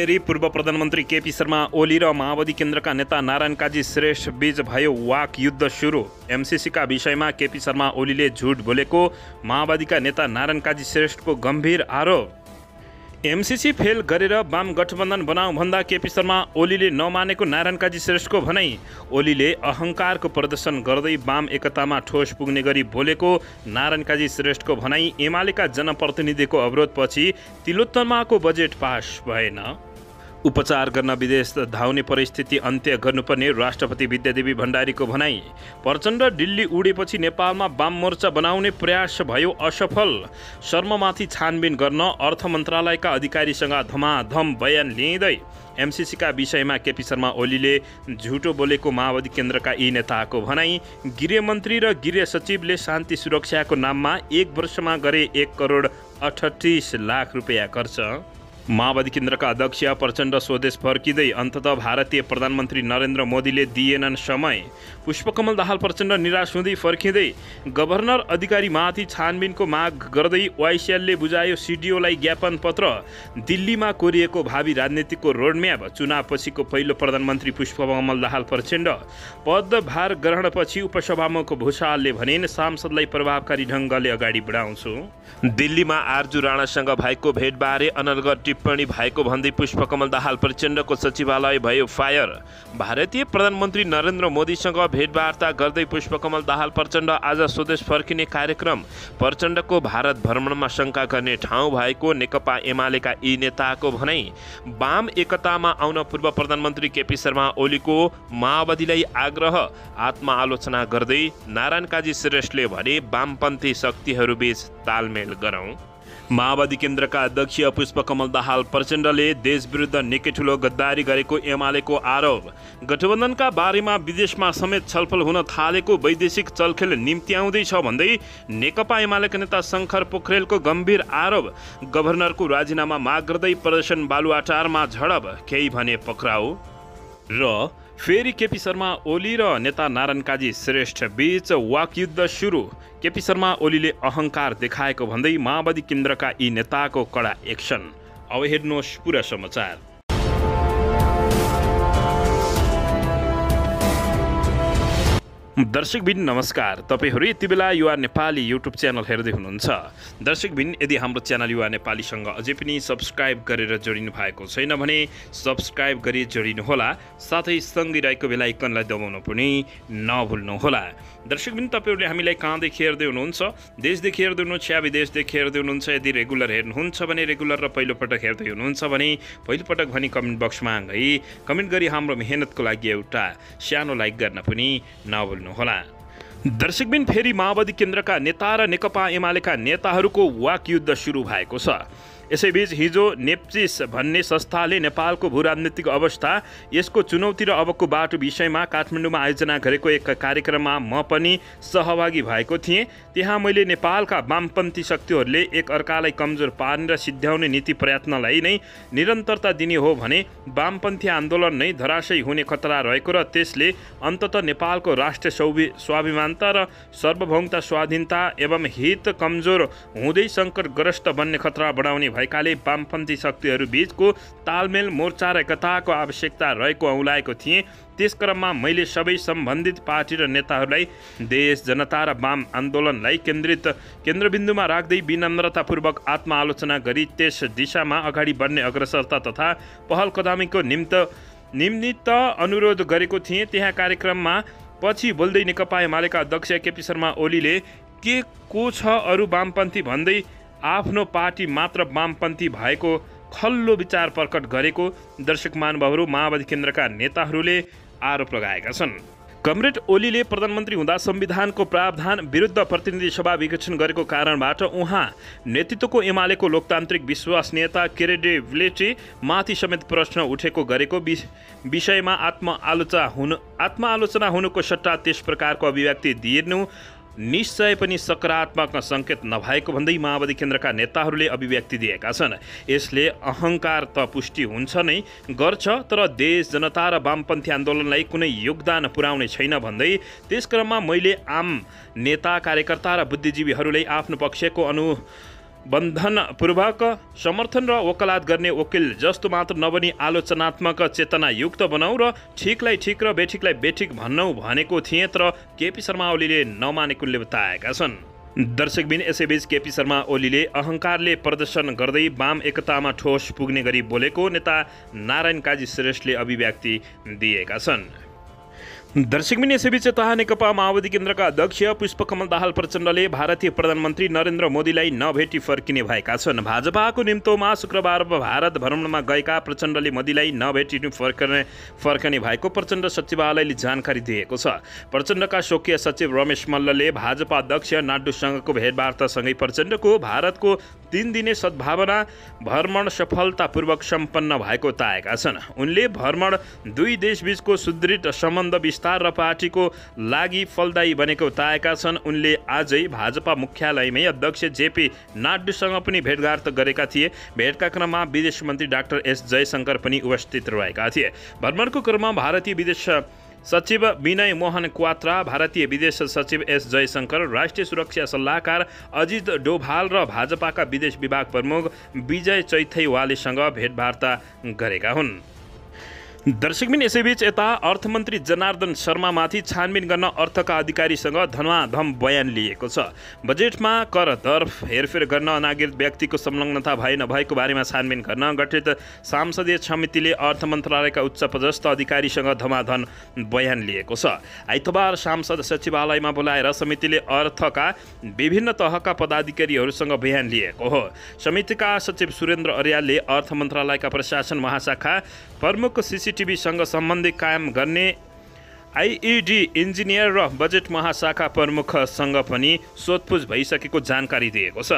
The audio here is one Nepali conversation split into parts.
फेरि पूर्व प्रधानमन्त्री केपी शर्मा ओली र माओवादी केन्द्रका नेता नारायण काजी श्रेष्ठ बीच भयो वाक युद्ध सुरु। एमसीसीका विषयमा केपी शर्मा ओलीले झुट बोलेको माओवादीका नेता नारायण काजी श्रेष्ठको गम्भीर आरोप। एमसीसी फेल गरेर वाम गठबन्धन बनाऊ भन्दा केपी शर्मा ओलीले नमानेको नारायण काजी श्रेष्ठको भनाई। ओलीले अहङ्कारको प्रदर्शन गर्दै वाम एकतामा ठोस पुग्ने गरी बोलेको नारायण काजी श्रेष्ठको भनाई। एमालेका जनप्रतिनिधिको अवरोधपछि तिलोत्तमाको बजेट पास भएन। उपचार गर्न विदेश धाउने परिस्थिति अन्त्य गर्नुपर्ने राष्ट्रपति विद्यादेवी भण्डारीको भनाई। प्रचण्ड दिल्ली उडेपछि नेपालमा वाम मोर्चा बनाउने प्रयास भयो असफल। शर्मामाथि छानबिन गर्न अर्थ मन्त्रालयका अधिकारीसँग धमाधम बयान लिँदै एमसीसीका विषयमा केपी शर्मा ओलीले झुटो बोलेको माओवादी केन्द्रका यी नेताको भनाई। गृहमन्त्री र गृह सचिवले शान्ति सुरक्षाको नाममा 1 वर्षमा गरे 1 करोड 38 लाख रुपियाँ खर्च। माओवादी केन्द्रका अध्यक्ष प्रचण्ड स्वदेश फर्किँदै अन्ततः भारतीय प्रधानमन्त्री नरेन्द्र मोदीले दिएनन् समय। पुष्पकमल दाहाल प्रचण्ड निराश हुँदै फर्किँदै गभर्नर अधिकारीमाथि छानबिनको माग गर्दै वाइसिएलले बुझायो सिडिओलाई ज्ञापन पत्र। दिल्लीमा कोरिएको भावी राजनीतिको रोडम्याप। चुनावपछिको पहिलो प्रधानमन्त्री पुष्पकमल दाहाल प्रचण्ड। पदभार ग्रहणपछि उपसभामुख भूषालले भनिन् सांसदलाई प्रभावकारी ढङ्गले अगाडि बढाउँछु। दिल्लीमा आरजू राणासँग भएको भेटबारे अनर्गल टिप्पणी भएको भन्दै पुष्पकमल दाहाल प्रचण्डको सचिवालय भयो फायर। भारतीय प्रधानमन्त्री नरेन्द्र मोदीसँग भेटवार्ता गर्दै पुष्पकमल दाहाल प्रचण्ड आज स्वदेश फर्किने कार्यक्रम। प्रचण्डको भारत भ्रमणमा शङ्का गर्ने ठाउँ भएको नेकपा एमालेका यी नेताको भनाई। वाम एकतामा आउन पूर्व प्रधानमन्त्री केपी शर्मा ओलीको माओवादीलाई आग्रह। आत्मआलोचना गर्दै नारायण काजी श्रेष्ठले भने वामपन्थी शक्तिहरूबीच तालमेल गरौँ। माओवादी केन्द्रका अध्यक्ष पुष्पकमल दाहाल प्रचण्डले देशविरुद्ध निकै ठुलो गद्दारी गरेको एमालेको आरोप। गठबन्धनका बारेमा विदेशमा समेत छलफल हुन थालेको वैदेशिक चलखेल निम्त्याउँदैछ भन्दै नेकपा एमालेका नेता शङ्कर पोखरेलको गम्भीर आरोप। गभर्नरको राजीनामा माग गर्दै प्रदर्शन बालुवाटारमा झडप, केही भने पक्राउ। र फेरि केपी शर्मा ओली र नेता नारायण काजी श्रेष्ठ बीच वाक युद्ध सुरु। केपी शर्मा ओलीले अहङ्कार देखाएको भन्दै माओवादी केन्द्रका यी नेताको कडा एक्सन। अब हेर्नुहोस् पुरा समाचार। दर्शकबिन नमस्कार। तपाईहरू यति बेला युवा नेपाली युट्युब च्यानल हेर्दै हुनुहुन्छ। दर्शकबिन यदि हाम्रो च्यानल युवा नेपालीसँग अझै पनि सब्सक्राइब गरेर जोडिनु भएको छैन भने सब्सक्राइब गरी जोडिनुहोला। साथै सँगै रहेको बेल आइकनलाई दबाउन पनि नभुल्नुहोला। दर्शकबिन तपाईहरूले हामीलाई कहाँदेखि हेर्दै हुनुहुन्छ? देशदेखि हेर्दै हुनुहुन्छ या विदेशदेखि हेर्दै हुनुहुन्छ? यदि रेगुलर हेर्नुहुन्छ भने रेगुलर र पहिलोपटक हेर्दै हुनुहुन्छ भने पहिलोपटक भनी कमेन्ट बक्समा कमेन्ट गरी हाम्रो मेहनतको लागि एउटा सानो लाइक गर्न पनि नभुल्नुहोला। दर्शकबिन फेरि माओवादी केन्द्रका नेता र नेकपा एमालेका नेताहरूको वाक युद्ध सुरु भएको छ। यसैबीच हिजो नेप्सिस भन्ने संस्थाले नेपालको भूराजनीतिक अवस्था, यसको चुनौती र अबको बाटो विषयमा काठमाडौँमा आयोजना गरेको एक कार्यक्रममा म पनि सहभागी भएको थिएँ। त्यहाँ मैले नेपालका वामपन्थी शक्तिहरूले एक अर्कालाई कमजोर पार्ने र सिद्ध्याउने नीति प्रयत्नलाई नै निरन्तरता दिने हो भने वामपन्थी आन्दोलन नै धराशयी हुने खतरा रहेको र त्यसले अन्ततः नेपालको राष्ट्रिय स्वाभिमानता र सार्वभौमता स्वाधीनता एवं हित कमजोर हुँदै सङ्कटग्रस्त बन्ने खतरा बढाउने भएकाले वामपन्थी शक्तिहरू बीचको तालमेल, मोर्चा र एकताको आवश्यकता रहेको औँलाएको थिएँ। त्यसक्रममा मैले सबै सम्बन्धित पार्टी र नेताहरूलाई देश, जनता र वाम आन्दोलनलाई केन्द्रबिन्दुमा राख्दै विनम्रतापूर्वक आत्मआलोचना गरी त्यस दिशामा अगाडि बढ्ने अग्रसरता तथा पहल कदमीको निमित्त अनुरोध गरेको थिएँ। त्यहाँ कार्यक्रममा पछि बोल्दै नेकपा एमालेका अध्यक्ष केपी शर्मा ओलीले के को छ अरू वामपन्थी भन्दै आफ्नो पार्टी मात्र वामपन्थी भएको खल्लो विचार प्रकट गरेको दर्शक महानुभावहरू माओवादी केन्द्रका नेताहरूले आरोप लगाएका छन्। कमरेड ओलीले प्रधानमन्त्री हुँदा संविधानको प्रावधान विरुद्ध प्रतिनिधि सभा विघोषण गरेको कारणबाट उहाँ नेतृत्वको एमालेको लोकतान्त्रिक विश्वसनीयता, क्रेडिबिलिटी माथि समेत प्रश्न उठेको गरेको विषयमा आत्मआलोचना हुनुको सट्टा त्यस प्रकारको अभिव्यक्ति दिनु निश्चय पनि सकारात्मक सङ्केत नभएको भन्दै माओवादी केन्द्रका नेताहरूले अभिव्यक्ति दिएका छन्। यसले अहङ्कार त पुष्टि हुन्छ नै गर्छ, तर देश, जनता र वामपन्थी आन्दोलनलाई कुनै योगदान पुर्याउने छैन भन्दै त्यसक्रममा मैले आम नेता, कार्यकर्ता र बुद्धिजीवीहरूलाई आफ्नो पक्षको बन्धनपूर्वक समर्थन र वकालत गर्ने वकिल जस्तो मात्र नबनी आलोचनात्मक चेतनायुक्त बनाऊ र ठिकलाई ठिक र बेठिकलाई बेठिक भನ್ನौ भनेको थिएँ, तर केपी शर्मा ओलीले नमानेको उनले बताएका छन्। दर्शकबिन यसैबीच केपी शर्मा ओलीले अहङ्कारले प्रदर्शन गर्दै वाम एकतामा ठोस पुग्ने गरी बोलेको नेता नारायण काजी श्रेष्ठले अभिव्यक्ति दिएका छन्। दर्शकबिन यसैबीच यता नेकपा माओवादी केन्द्रका अध्यक्ष पुष्पकमल दाहाल प्रचण्डले भारतीय प्रधानमन्त्री नरेन्द्र मोदीलाई नभेटी फर्किने भएका छन्। भाजपाको निम्तोमा शुक्रबार भारत भ्रमणमा गएका प्रचण्डले मोदीलाई नभेटी फर्कने भएको प्रचण्ड सचिवालयले जानकारी दिएको छ। प्रचण्डका स्वकीय सचिव रमेश मल्लले भाजपा अध्यक्ष नायडूसँगको भेटवार्तासँगै प्रचण्डको भारतको 3 दिने सद्भावना भ्रमण सफलतापूर्वक सम्पन्न भएको बताएका छन्। उनले भ्रमण 2 देशबीचको सुदृढ सम्बन्ध विस्तार र पार्टीको लागि फलदायी बनेको बताएका छन्। उनले आजै भाजपा मुख्यालयमै अध्यक्ष जेपी नायडूसँग पनि भेटघाट गरेका थिए। भेटका क्रममा विदेश मन्त्री डाक्टर एस जयशंकर पनि उपस्थित रहेका थिए। भ्रमणको क्रममा भारतीय विदेश सचिव विनय मोहन क्वात्रा, भारतीय विदेश सचिव एस जयशंकर, राष्ट्रिय सुरक्षा सल्लाहकार अजित डोभाल र भाजपाका विदेश विभाग प्रमुख विजय चैथैवालीसँग भेटवार्ता गरेका हुन्। दर्शकबिन यसैबीच यता अर्थमन्त्री जनार्दन शर्मामाथि छानबिन गर्न अर्थका अधिकारीसँग धमाधम बयान लिएको छ। बजेटमा कर दर हेरफेर गर्न अनागरिक व्यक्तिको संलग्नता भए नभएको बारेमा छानबिन गर्न गठित संसदीय समितिले अर्थ मन्त्रालयका उच्चपदस्थ अधिकारीसँग धमाधम बयान लिएको छ। आइतबार सांसद सचिवालयमा बोलाएर समितिले अर्थका विभिन्न तहका पदाधिकारीहरूसँग बयान लिएको हो। समितिका सचिव सुरेन्द्र अर्यालले अर्थ मन्त्रालयका प्रशासन महाशाखा प्रमुख CCTVसँग सम्बन्ध कायम गर्ने आइइडी इन्जिनियर र बजेट महाशाखा प्रमुखसँग पनि सोधपुछ भइसकेको जानकारी दिएको छ।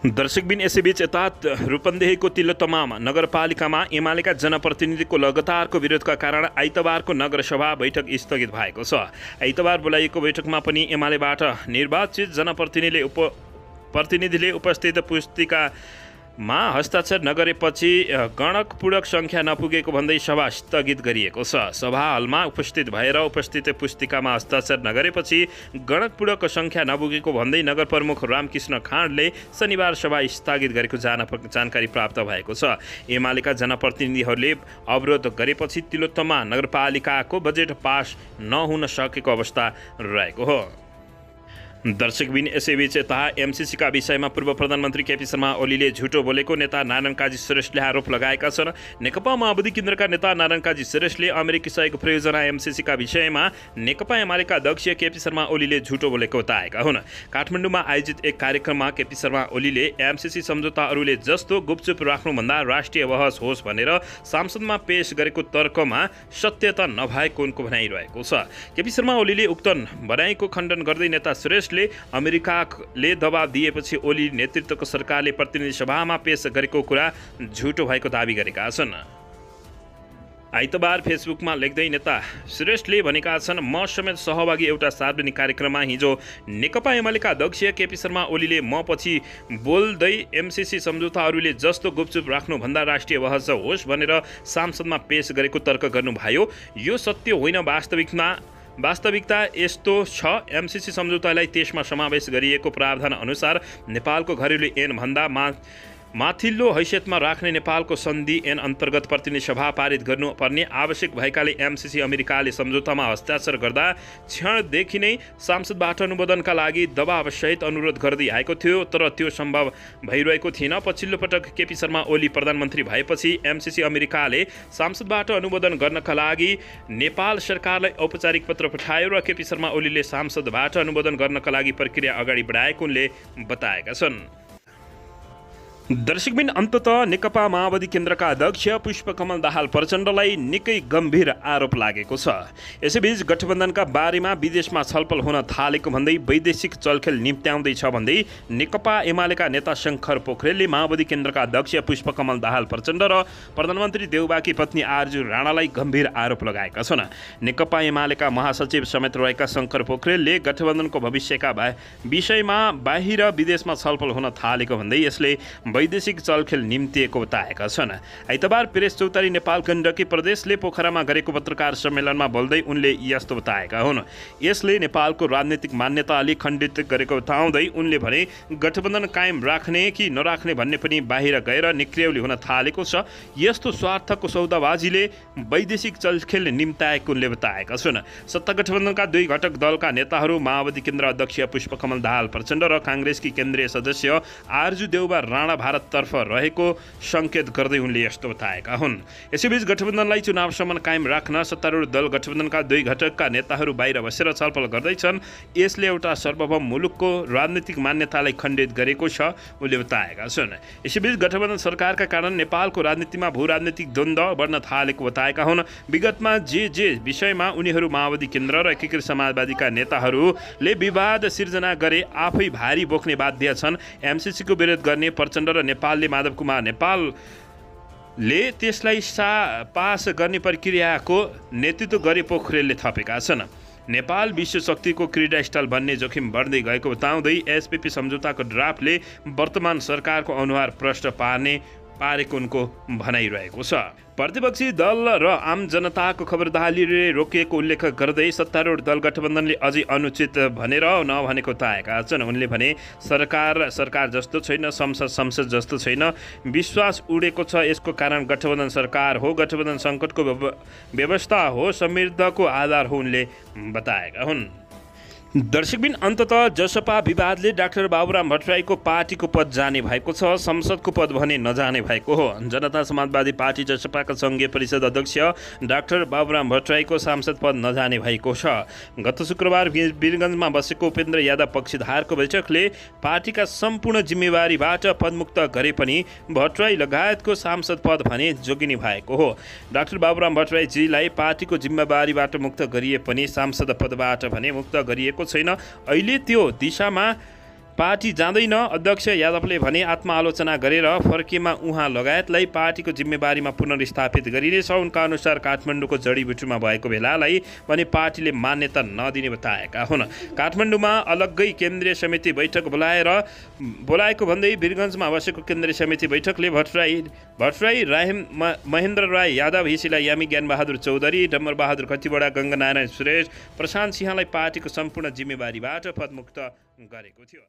दर्शकबिन यसैबीच यता रूपन्देहीको तिलोत्तमा नगरपालिकामा एमालेका जनप्रतिनिधिको लगातारको विरोधका कारण आइतबारको नगरसभा बैठक स्थगित भएको छ। आइतबार बोलाइएको बैठकमा पनि एमालेबाट निर्वाचित जनप्रतिनिधिले उपस्थित पुस्तिकामा हस्ताक्षर नगरेपछि गणकपूरक सङ्ख्या नपुगेको भन्दै सभा स्थगित गरिएको छ। सभा हलमा उपस्थित भएर उपस्थित पुस्तिकामा हस्ताक्षर नगरेपछि गणकपूरक सङ्ख्या नपुगेको भन्दै नगर प्रमुख रामकृष्ण खाँडले शनिबार सभा स्थगित गरेको जानकारी प्राप्त भएको छ। एमालेका जनप्रतिनिधिहरूले अवरोध गरेपछि तिलोत्तमा नगरपालिकाको बजेट पास नहुन सकेको अवस्था रहेको हो। दर्शकबिन यसैबीच यता एमसिसीका विषयमा पूर्व प्रधानमन्त्री केपी शर्मा ओलीले झुटो बोलेको नेता नारायण काजी श्रेष्ठले आरोप लगाएका छन्। नेकपा माओवादी केन्द्रका नेता नारायण काजी श्रेष्ठले अमेरिकी सहयोग प्रयोजना एमसिसीका विषयमा नेकपा एमालेका अध्यक्ष केपी शर्मा ओलीले झुटो बोलेको बताएका हुन्। काठमाडौँमा आयोजित एक कार्यक्रममा केपी शर्मा ओलीले एमसिसी सम्झौताहरूले जस्तो गुपचुप राख्नुभन्दा राष्ट्रिय बहस होस् भनेर संसदमा पेश गरेको तर्कमा सत्यता नभएको उनको भनाइरहेको छ। केपी शर्मा ओलीले उक्त भनाइको खण्डन गर्दै नेता श्रेष्ठ अमेरिकाले दबाब दिएपछि ओली नेतृत्वको सरकारले प्रतिनिधि सभामा पेश गरेको कुरा झुटो भएको दावी गरेका छन्। आइतबार फेसबुकमा लेख्दै नेता श्रेष्ठले भनेका छन्, म समेत सहभागी एउटा सार्वजनिक कार्यक्रममा हिजो नेकपा एमालेका अध्यक्ष केपी शर्मा ओलीले म पछि बोल्दै एमसिसी सम्झौताहरूले जस्तो गुपचुप राख्नुभन्दा राष्ट्रिय बहस होस् भनेर संसदमा पेश गरेको तर्क गर्नुभयो। यो सत्य होइन। वास्तविकता यस्तो छ, एमसिसी सम्झौतालाई त्यसमा समावेश गरिएको प्रावधान अनुसार नेपालको घरेलु ऐनभन्दा माथिल्लो हैसियतमा राख्ने नेपालको सन्धि ऐन अन्तर्गत प्रतिनिधि सभा पारित गर्नुपर्ने आवश्यक भएकाले एमसिसी अमेरिकाले सम्झौतामा हस्ताक्षर गर्दा क्षणदेखि नै सांसदबाट अनुमोदनका लागि दबावसहित अनुरोध गर्दै आएको थियो, तर त्यो सम्भव भइरहेको थिएन। पछिल्लो पटक केपी शर्मा ओली प्रधानमन्त्री भएपछि एमसिसी अमेरिकाले सांसदबाट अनुमोदन गर्नका लागि नेपाल सरकारलाई औपचारिक पत्र पठायो र केपी शर्मा ओलीले सांसदबाट अनुमोदन गर्नका लागि प्रक्रिया अगाडि बढाएको उनले बताएका छन्। दर्शकबिन अन्ततः नेकपा माओवादी केन्द्रका अध्यक्ष पुष्पकमल दाहाल प्रचण्डलाई निकै गम्भीर आरोप लागेको छ। यसैबीच गठबन्धनका बारेमा विदेशमा छलफल हुन थालेको भन्दै वैदेशिक चलखेल निम्त्याउँदैछ भन्दै नेकपा एमालेका नेता शङ्कर पोखरेलले माओवादी केन्द्रका अध्यक्ष पुष्पकमल दाहाल प्रचण्ड र प्रधानमन्त्री देउबाकी पत्नी आरजु राणालाई गम्भीर आरोप लगाएका छन्। नेकपा एमालेका महासचिव समेत रहेका शङ्कर पोखरेलले गठबन्धनको भविष्यका विषयमा बाहिर विदेशमा छलफल हुन थालेको भन्दै यसले वैदेशिक चलखेल निम्तिएको बताएका छन्। आइतबार प्रेस चौतारी नेपाल गण्डकी प्रदेशले पोखरामा गरेको पत्रकार सम्मेलनमा बोल्दै उनले यस्तो बताएका हुन्। यसले नेपालको राजनीतिक मान्यता अलि खण्डित गरेको बताउँदै उनले भने गठबन्धन कायम राख्ने कि नराख्ने भन्ने पनि बाहिर गएर निक्रियौली हुन थालेको छ। यस्तो स्वार्थको सौदाबाजीले वैदेशिक चलखेल निम्ताएको उनले बताएका छन्। सत्ता गठबन्धनका दुई घटक दलका नेताहरू माओवादी केन्द्र अध्यक्ष पुष्पकमल दाहाल प्रचण्ड र काङ्ग्रेसकी केन्द्रीय सदस्य आरजु देउबा राणा भारततर्फ रहेको सङ्केत गर्दै उनले यस्तो बताएका हुन्। यसैबीच गठबन्धनलाई चुनावसम्म कायम राख्न सत्तारूढ दल गठबन्धनका दुई घटकका नेताहरू बाहिर बसेर छलफल गर्दैछन्। यसले एउटा सार्वभौम मुलुकको राजनीतिक मान्यतालाई खण्डित गरेको छ उनले बताएका छन्। यसैबीच गठबन्धन सरकारका कारण नेपालको राजनीतिमा भू राजनीतिक द्वन्द्व बढ्न थालेको बताएका हुन्। विगतमा जे विषयमा उनीहरू माओवादी केन्द्र र एकीकृत समाजवादीका नेताहरूले विवाद सिर्जना गरे आफै भारी बोक्ने बाध्य छन्। एमसीसीको विरोध गर्ने प्रचण्ड र नेपालले माधव कुमार नेपालले त्यसलाई पास गर्ने प्रक्रियाको नेतृत्व गरे पोखरेलले थपेका छन्। नेपाल विश्व शक्तिको क्रीडा स्थल बन्ने जोखिम बढ्दै गएको बताउँदै एसपीपी सम्झौताको ड्राफ्टले वर्तमान सरकारको अनुहार प्रष्ट पारेको उनको भनाइरहेको छ। प्रतिपक्षी दल र आम जनताको खबरदारीले रोकिएको उल्लेख गर्दै सत्तारूढ दल गठबन्धनले अझै अनुचित भनेर नभनेको बताएका छन्। उनले भने सरकार जस्तो छैन, संसद जस्तो छैन, विश्वास उडेको छ। यसको कारण गठबन्धन सरकार हो, गठबन्धन सङ्कटको व्यवस्था हो, समृद्धको आधार हो उनले बताएका हुन्। दर्शकबिन अन्ततः जसपा विवादले डाक्टर बाबुराम भट्टराईको पार्टीको पद जाने भएको छ, संसदको पद भने नजाने भएको हो। जनता समाजवादी पार्टी जसपाका सङ्घीय परिषद अध्यक्ष डाक्टर बाबुराम भट्टराईको सांसद पद नजाने भएको छ। गत शुक्रबार वीरगञ्जमा बसेको उपेन्द्र यादव पक्षधारको बैठकले पार्टीका सम्पूर्ण जिम्मेवारीबाट पदमुक्त गरे पनि भट्टराई लगायतको सांसद पद भने जोगिने भएको हो। डाक्टर बाबुराम भट्टराईजीलाई पार्टीको जिम्मेवारीबाट मुक्त गरिए पनि सांसद पदबाट भने मुक्त गरिएको छैन। अहिले त्यो दिशामा पार्टी जाँदैन। अध्यक्ष यादवले भने आत्मआलोचना गरेर फर्केमा उहाँ लगायतलाई पार्टीको जिम्मेवारीमा पुनर्स्थापित गरिनेछ। उनका अनुसार काठमाडौँको जडीबुटीमा भएको भेलालाई भने पार्टीले मान्यता नदिने बताएका हुन्। काठमाडौँमा अलग्गै केन्द्रीय समिति बैठक बोलाएको भन्दै वीरगञ्जमा बसेको केन्द्रीय समिति बैठकले भट्टराई महेन्द्र राय यादव, हिसिला यामी, ज्ञानबहादुर चौधरी, डम्बरबहादुर खतिवडा, गङ्गानारायण सुरेश, प्रशान्त सिंहलाई पार्टीको सम्पूर्ण जिम्मेवारीबाट पदमुक्त गरेको थियो।